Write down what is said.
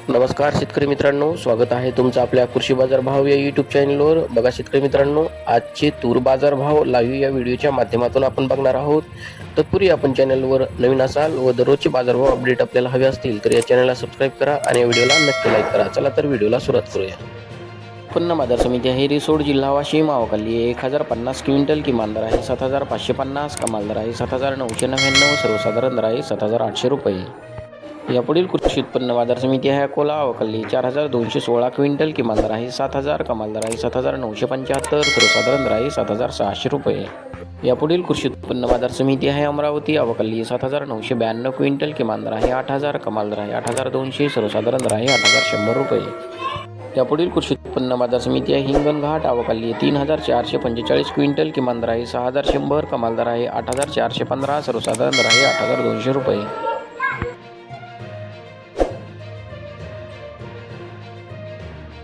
नमस्कार शेतकरी मित्रांनो, स्वागत आहे तुमचं आपल्या कृषी बाजार भाव या यूट्यूब चॅनलवर. बघा शेतकरी मित्रांनो, आजचे तूर बाजार भाव लाईव्ह या व्हिडिओच्या माध्यमातून आपण बघणार आहोत. तत्पूर्वी आपण चॅनलवर नवीन असाल व दररोजचे बाजारभाव अपडेट आपल्याला हवे असतील तर या चॅनलला सबस्क्राईब करा आणि या व्हिडिओला नक्की लाईक करा. चला तर व्हिडिओला सुरुवात करूया. उत्पन्न बाजार समिती आहे रिसोड, जिल्हा वाशिम. आवकाली 1050 क्विंटल, किमान दर आहे 7550, कमाल दर आहे 7999, सर्वसाधारण दर आहे 7800 रुपये. यापुढील कृषी उत्पन्न बाजार समिती आहे अकोला. आवकाली 4216 क्विंटल, किमान दर आहे 7000, कमाल दर आहे 7975, सर्वसाधारण दर आहे 7600 रुपये. यापुढील कृषी उत्पन्न बाजार समिती आहे अमरावती. आवकाली 7992 क्विंटल, किमान दर आहे 8000, कमाल दर आहे 8200, सर्वसाधारण दर आहे 8100 रुपये. यापुढील कृषी उत्पन्न बाजार समिती आहे हिंगणघाट. आवकाली 3445 क्विंटल, किमान दर आहे 6100, कमाल दर आहे 8415, सर्वसाधारण दर आहे 8200 रुपये.